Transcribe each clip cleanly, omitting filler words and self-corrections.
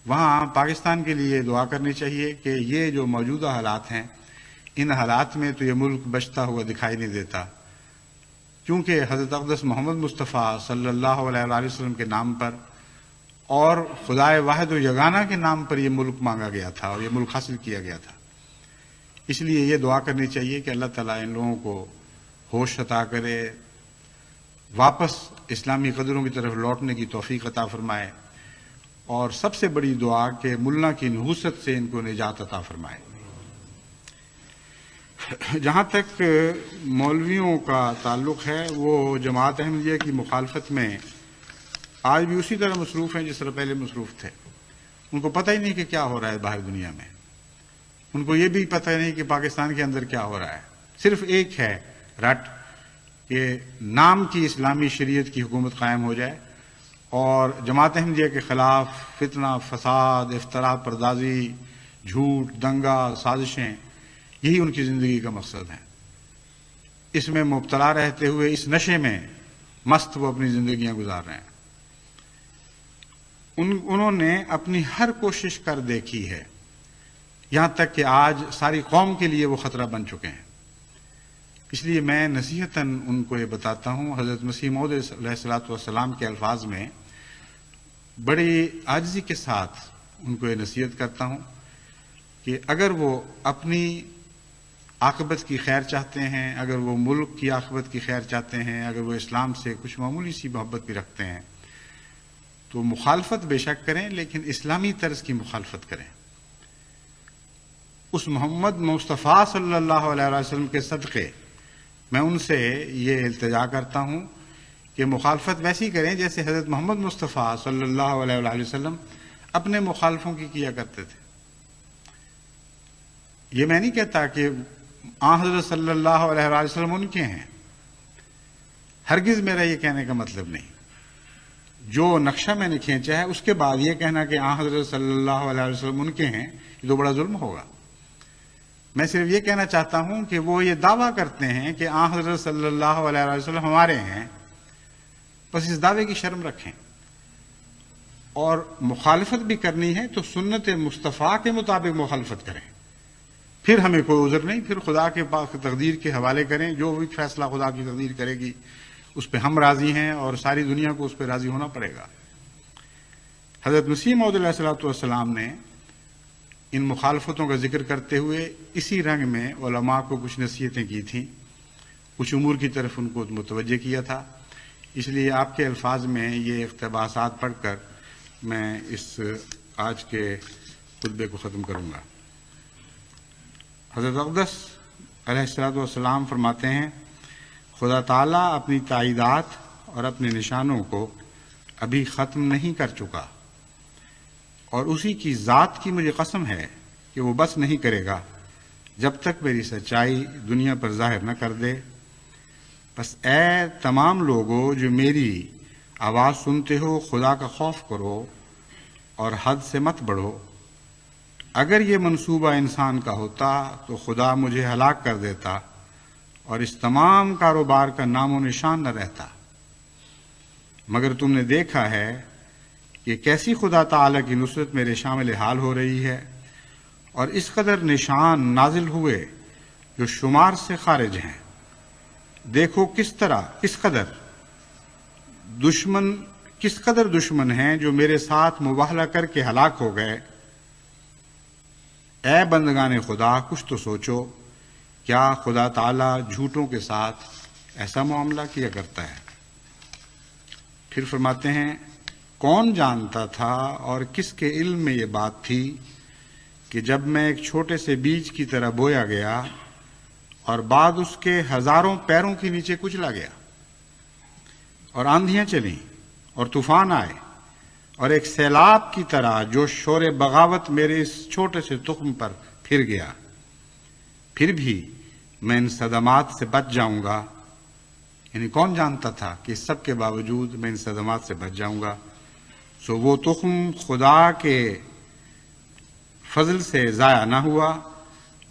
وہاں پاکستان کے لیے دعا کرنی چاہیے کہ یہ جو موجودہ حالات ہیں، ان حالات میں تو یہ ملک بچتا ہوا دکھائی نہیں دیتا، کیونکہ حضرت اقدس محمد مصطفیٰ صلی اللہ علیہ وآلہ وسلم کے نام پر اور خدائے واحد و یگانہ کے نام پر یہ ملک مانگا گیا تھا اور یہ ملک حاصل کیا گیا تھا۔ اس لیے یہ دعا کرنی چاہیے کہ اللہ تعالیٰ ان لوگوں کو ہوش عطا کرے، واپس اسلامی قدروں کی طرف لوٹنے کی توفیق عطا فرمائے، اور سب سے بڑی دعا کہ ملہ کی نحوست سے ان کو نجات عطا فرمائے۔ جہاں تک مولویوں کا تعلق ہے، وہ جماعت احمدیہ کی مخالفت میں آج بھی اسی طرح مصروف ہیں جس طرح پہلے مصروف تھے۔ ان کو پتہ ہی نہیں کہ کیا ہو رہا ہے باہر دنیا میں، ان کو یہ بھی پتہ نہیں کہ پاکستان کے اندر کیا ہو رہا ہے۔ صرف ایک ہے رٹ کہ نام کی اسلامی شریعت کی حکومت قائم ہو جائے اور جماعت احمدیہ کے خلاف فتنہ، فساد، افتراء پردازی، جھوٹ، دنگا، سازشیں، یہی ان کی زندگی کا مقصد ہے۔ اس میں مبتلا رہتے ہوئے، اس نشے میں مست وہ اپنی زندگیاں گزار رہے ہیں۔ انہوں نے اپنی ہر کوشش کر دیکھی ہے، یہاں تک کہ آج ساری قوم کے لیے وہ خطرہ بن چکے ہیں۔ اس لیے میں نصیحتاً ان کو یہ بتاتا ہوں، حضرت مسیح موعود علیہ الصلوۃ والسلام کے الفاظ میں بڑی عاجزی کے ساتھ ان کو یہ نصیحت کرتا ہوں کہ اگر وہ اپنی عاقبت کی خیر چاہتے ہیں، اگر وہ ملک کی عاقبت کی خیر چاہتے ہیں، اگر وہ اسلام سے کچھ معمولی سی محبت بھی رکھتے ہیں، تو مخالفت بے شک کریں، لیکن اسلامی طرز کی مخالفت کریں۔ اس محمد مصطفیٰ صلی اللہ علیہ وسلم کے صدقے میں ان سے یہ التجا کرتا ہوں کہ مخالفت ویسی کریں جیسے حضرت محمد مصطفیٰ صلی اللہ علیہ وآلہ وسلم اپنے مخالفوں کی کیا کرتے تھے۔ یہ میں نہیں کہتا کہ حضرت صلی اللہ علیہ وآلہ وسلم ان کے ہیں، ہرگز میرا یہ کہنے کا مطلب نہیں۔ جو نقشہ میں نے کھینچا ہے اس کے بعد یہ کہنا کہ حضرت صلی اللہ علیہ وسلم ان کے ہیں، یہ تو بڑا ظلم ہوگا۔ میں صرف یہ کہنا چاہتا ہوں کہ وہ یہ دعویٰ کرتے ہیں کہ حضرت صلی اللہ علیہ وسلم ہمارے ہیں، بس اس دعوے کی شرم رکھیں، اور مخالفت بھی کرنی ہے تو سنت مصطفیٰ کے مطابق مخالفت کریں، پھر ہمیں کوئی عذر نہیں، پھر خدا کے پاس تقدیر کے حوالے کریں، جو بھی فیصلہ خدا کی تقدیر کرے گی اس پہ ہم راضی ہیں اور ساری دنیا کو اس پہ راضی ہونا پڑے گا۔ حضرت مسیح موعود علیہ الصلوۃ والسلام نے ان مخالفتوں کا ذکر کرتے ہوئے اسی رنگ میں علماء کو کچھ نصیحتیں کی تھیں، کچھ امور کی طرف ان کو متوجہ کیا تھا۔ اس لیے آپ کے الفاظ میں یہ اقتباسات پڑھ کر میں اس آج کے خطبے کو ختم کروں گا۔ حضرت اقدس علیہ الصلوۃ والسلام فرماتے ہیں، خدا تعالیٰ اپنی تائیدات اور اپنے نشانوں کو ابھی ختم نہیں کر چکا، اور اسی کی ذات کی مجھے قسم ہے کہ وہ بس نہیں کرے گا جب تک میری سچائی دنیا پر ظاہر نہ کر دے۔ بس اے تمام لوگوں جو میری آواز سنتے ہو، خدا کا خوف کرو اور حد سے مت بڑھو۔ اگر یہ منصوبہ انسان کا ہوتا تو خدا مجھے ہلاک کر دیتا اور اس تمام کاروبار کا نام و نشان نہ رہتا، مگر تم نے دیکھا ہے کہ کیسی خدا تعالیٰ کی نصرت میرے شامل حال ہو رہی ہے، اور اس قدر نشان نازل ہوئے جو شمار سے خارج ہیں۔ دیکھو کس قدر دشمن ہیں جو میرے ساتھ مباہلہ کر کے ہلاک ہو گئے۔ اے بندگان خدا، کچھ تو سوچو، کیا خدا تعالیٰ جھوٹوں کے ساتھ ایسا معاملہ کیا کرتا ہے؟ پھر فرماتے ہیں، کون جانتا تھا اور کس کے علم میں یہ بات تھی کہ جب میں ایک چھوٹے سے بیج کی طرح بویا گیا اور بعد اس کے ہزاروں پیروں کے نیچے کچلا گیا، اور آندھیاں چلیں اور طوفان آئے اور ایک سیلاب کی طرح جو شور بغاوت میرے اس چھوٹے سے تخم پر پھر گیا، پھر بھی میں ان صدمات سے بچ جاؤں گا۔ یعنی کون جانتا تھا کہ اس سب کے باوجود میں ان صدمات سے بچ جاؤں گا؟ سو وہ تخم خدا کے فضل سے ضائع نہ ہوا،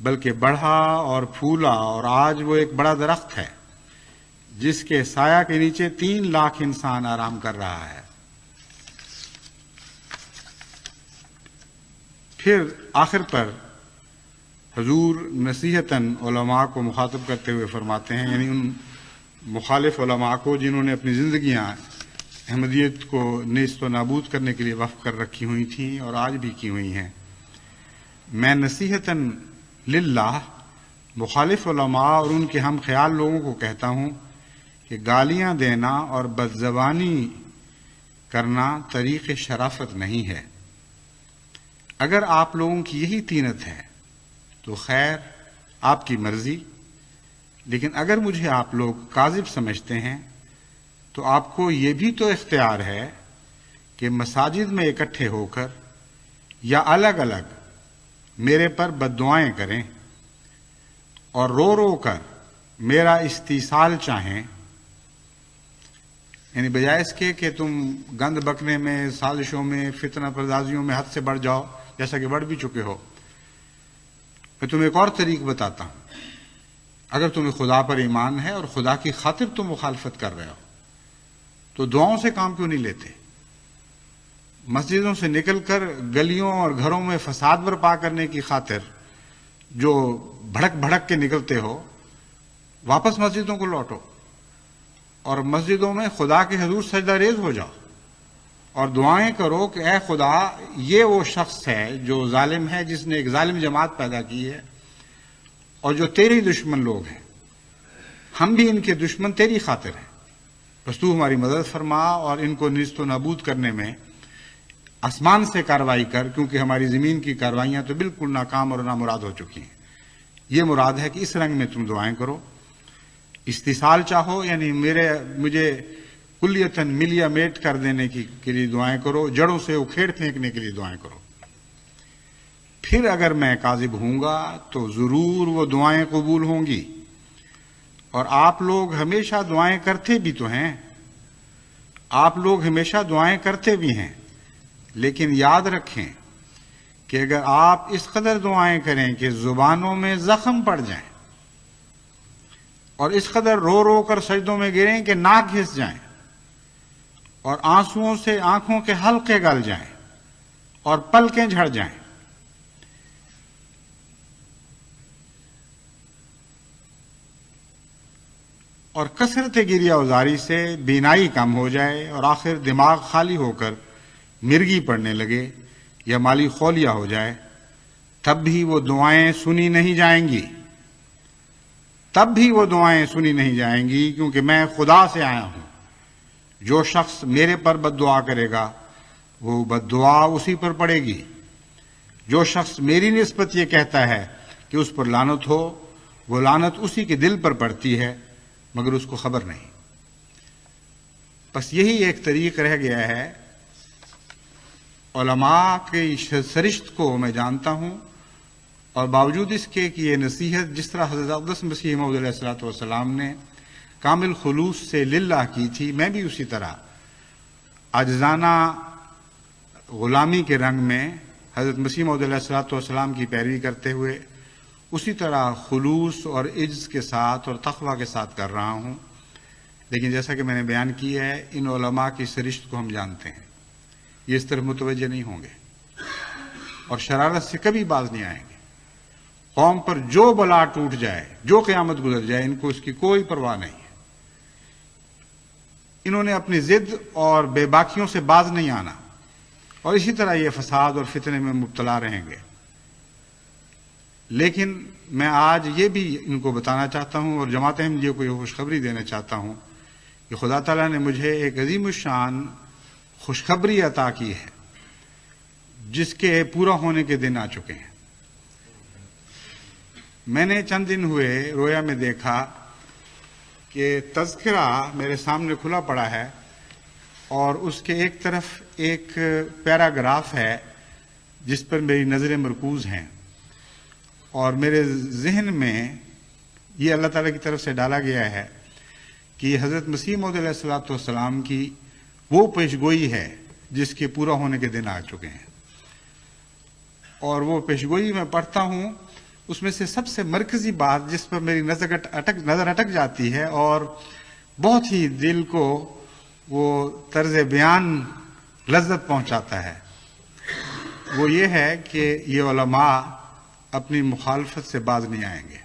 بلکہ بڑھا اور پھولا، اور آج وہ ایک بڑا درخت ہے جس کے سایہ کے نیچے 3 لاکھ انسان آرام کر رہا ہے۔ پھر آخر پر حضور نصیحتاً علماء کو مخاطب کرتے ہوئے فرماتے ہیں، یعنی ان مخالف علماء کو جنہوں نے اپنی زندگیاں احمدیت کو نیست و نابود کرنے کے لیے وقف کر رکھی ہوئی تھیں اور آج بھی کی ہوئی ہیں، میں نصیحتاً للہ مخالف علماء اور ان کے ہم خیال لوگوں کو کہتا ہوں کہ گالیاں دینا اور بدزبانی کرنا طریق شرافت نہیں ہے۔ اگر آپ لوگوں کی یہی طینت ہے تو خیر، آپ کی مرضی، لیکن اگر مجھے آپ لوگ کاذب سمجھتے ہیں تو آپ کو یہ بھی تو اختیار ہے کہ مساجد میں اکٹھے ہو کر یا الگ الگ میرے پر بددعائیں کریں اور رو رو کر میرا استیصال چاہیں، یعنی بجائے اس کے کہ تم گند بکنے میں، سازشوں میں، فتنہ پردازیوں میں حد سے بڑھ جاؤ، جیسا کہ بڑھ بھی چکے ہو، میں تمہیں ایک اور طریق بتاتا ہوں۔ اگر تمہیں خدا پر ایمان ہے اور خدا کی خاطر تم مخالفت کر رہے ہو تو دعاؤں سے کام کیوں نہیں لیتے؟ مسجدوں سے نکل کر گلیوں اور گھروں میں فساد برپا کرنے کی خاطر جو بھڑک بھڑک کے نکلتے ہو، واپس مسجدوں کو لوٹو اور مسجدوں میں خدا کے حضور سجدہ ریز ہو جاؤ اور دعائیں کرو کہ اے خدا، یہ وہ شخص ہے جو ظالم ہے، جس نے ایک ظالم جماعت پیدا کی ہے اور جو تیری دشمن لوگ ہیں، ہم بھی ان کے دشمن تیری خاطر ہیں، بس تو ہماری مدد فرما اور ان کو نیست و نابود کرنے میں آسمان سے کارروائی کر، کیونکہ ہماری زمین کی کارروائیاں تو بالکل ناکام اور نامراد ہو چکی ہیں۔ یہ مراد ہے کہ اس رنگ میں تم دعائیں کرو، استیصال چاہو، یعنی مجھے کلیتاً ملیا میٹ کر دینے کے لیے دعائیں کرو، جڑوں سے اکھیڑ پھینکنے کے لیے دعائیں کرو۔ پھر اگر میں کاذب ہوں گا تو ضرور وہ دعائیں قبول ہوں گی، اور آپ لوگ ہمیشہ دعائیں کرتے بھی تو ہیں، آپ لوگ ہمیشہ دعائیں کرتے بھی ہیں، لیکن یاد رکھیں کہ اگر آپ اس قدر دعائیں کریں کہ زبانوں میں زخم پڑ جائیں اور اس قدر رو رو کر سجدوں میں گریں کہ ناک گھس جائیں اور آنسوؤں سے آنکھوں کے حلقے گل جائیں اور پلکیں جھڑ جائیں، اور کثرت گریہ وزاری سے بینائی کم ہو جائے اور آخر دماغ خالی ہو کر مرگی پڑنے لگے یا مالی خولیا ہو جائے، تب بھی وہ دعائیں سنی نہیں جائیں گی، تب بھی وہ دعائیں سنی نہیں جائیں گی، کیونکہ میں خدا سے آیا ہوں۔ جو شخص میرے پر بد دعا کرے گا وہ بد دعا اسی پر پڑے گی۔ جو شخص میری نسبت یہ کہتا ہے کہ اس پر لعنت ہو، وہ لعنت اسی کے دل پر پڑتی ہے مگر اس کو خبر نہیں۔ بس یہی ایک طریق رہ گیا ہے۔ علماء کی سرشت کو میں جانتا ہوں، اور باوجود اس کے کہ یہ نصیحت جس طرح حضرت اقدس مسیح موعود علیہ الصلوۃ والسلام نے کامل خلوص سے للہ کی تھی، میں بھی اسی طرح عاجزانہ غلامی کے رنگ میں حضرت مسیح موعود علیہ الصلوۃ والسلام کی پیروی کرتے ہوئے اسی طرح خلوص اور عجز کے ساتھ اور تقویٰ کے ساتھ کر رہا ہوں۔ لیکن جیسا کہ میں نے بیان کیا ہے، ان علماء کی سرشت کو ہم جانتے ہیں، یہ اس طرح متوجہ نہیں ہوں گے اور شرارت سے کبھی باز نہیں آئیں گے۔ قوم پر جو بلا ٹوٹ جائے، جو قیامت گزر جائے، ان کو اس کی کوئی پرواہ نہیں ہے۔ انہوں نے اپنی ضد اور بے باکیوں سے باز نہیں آنا، اور اسی طرح یہ فساد اور فتنے میں مبتلا رہیں گے۔ لیکن میں آج یہ بھی ان کو بتانا چاہتا ہوں اور جماعت احمدیہ کو یہ خوشخبری دینا چاہتا ہوں کہ خدا تعالیٰ نے مجھے ایک عظیم الشان خوشخبری عطا کی ہے جس کے پورا ہونے کے دن آ چکے ہیں۔ میں نے چند دن ہوئے رویا میں دیکھا کہ تذکرہ میرے سامنے کھلا پڑا ہے اور اس کے ایک طرف ایک پیراگراف ہے جس پر میری نظریں مرکوز ہیں، اور میرے ذہن میں یہ اللہ تعالیٰ کی طرف سے ڈالا گیا ہے کہ حضرت مسیح موعود علیہ الصلوۃ والسلام کی وہ پیشگوئی ہے جس کے پورا ہونے کے دن آ چکے ہیں۔ اور وہ پیشگوئی میں پڑھتا ہوں، اس میں سے سب سے مرکزی بات جس پر میری نظر اٹک جاتی ہے اور بہت ہی دل کو وہ طرز بیان لذت پہنچاتا ہے، وہ یہ ہے کہ یہ علماء اپنی مخالفت سے باز نہیں آئیں گے،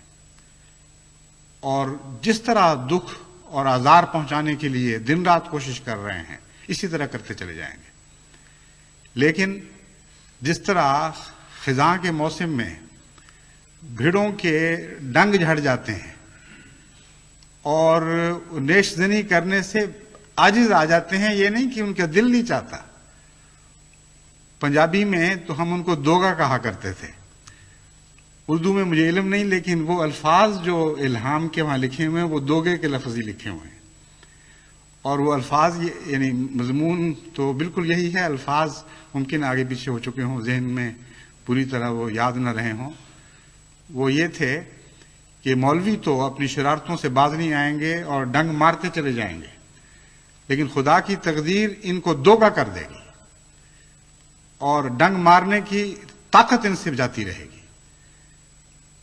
اور جس طرح دکھ اور آزار پہنچانے کے لیے دن رات کوشش کر رہے ہیں اسی طرح کرتے چلے جائیں گے. لیکن جس طرح خزاں کے موسم میں بھیڑوں کے ڈنگ جھڑ جاتے ہیں اور نیش زنی کرنے سے عاجز آ جاتے ہیں، یہ نہیں کہ ان کا دل نہیں چاہتا. پنجابی میں تو ہم ان کو دوگا کہا کرتے تھے. اردو میں مجھے علم نہیں، لیکن وہ الفاظ جو الہام کے وہاں لکھے ہوئے ہیں وہ دوگے کے لفظ ہی لکھے ہوئے ہیں، اور وہ الفاظ یعنی مضمون تو بالکل یہی ہے. الفاظ ممکن آگے پیچھے ہو چکے ہوں، ذہن میں پوری طرح وہ یاد نہ رہے ہوں. وہ یہ تھے کہ مولوی تو اپنی شرارتوں سے باز نہیں آئیں گے اور ڈنگ مارتے چلے جائیں گے، لیکن خدا کی تقدیر ان کو دوگا کر دے گی اور ڈنگ مارنے کی طاقت ان سے جاتی رہے گی.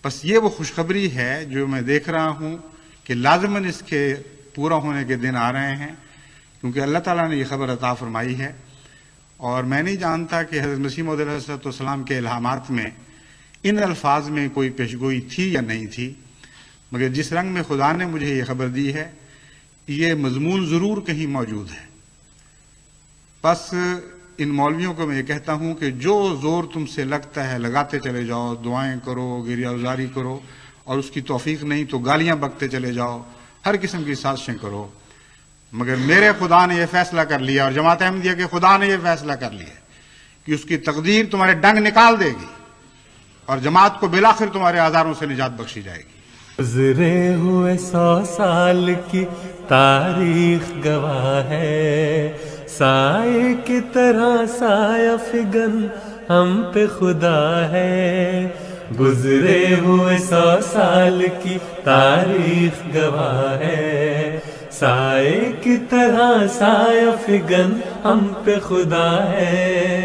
بس یہ وہ خوشخبری ہے جو میں دیکھ رہا ہوں کہ لازماً اس کے پورا ہونے کے دن آ رہے ہیں، کیونکہ اللہ تعالیٰ نے یہ خبر عطا فرمائی ہے. اور میں نہیں جانتا کہ حضرت مسیح موعود علیہ السلام کے الہامات میں ان الفاظ میں کوئی پیشگوئی تھی یا نہیں تھی، مگر جس رنگ میں خدا نے مجھے یہ خبر دی ہے یہ مضمون ضرور کہیں موجود ہے. بس ان مولویوں کو میں یہ کہتا ہوں کہ جو زور تم سے لگتا ہے لگاتے چلے جاؤ، دعائیں کرو، گریہ گزاری کرو، اور اس کی توفیق نہیں تو گالیاں بکتے چلے جاؤ، ہر قسم کی سازشیں کرو. مگر میرے خدا نے یہ فیصلہ کر لیا اور جماعت احمدیہ کے خدا نے یہ فیصلہ کر لیا کہ اس کی تقدیر تمہارے ڈنگ نکال دے گی اور جماعت کو بالآخر تمہارے آزاروں سے نجات بخشی جائے گی. گزرے ہوئے 100 سال کی تاریخ گواہ ہے، سائے کی طرح سایہ فگن ہم پہ خدا ہے. گزرے ہوئے 100 سال کی تاریخ گواہ ہے، سائے کی طرح سایہ فگن ہم پہ خدا ہے.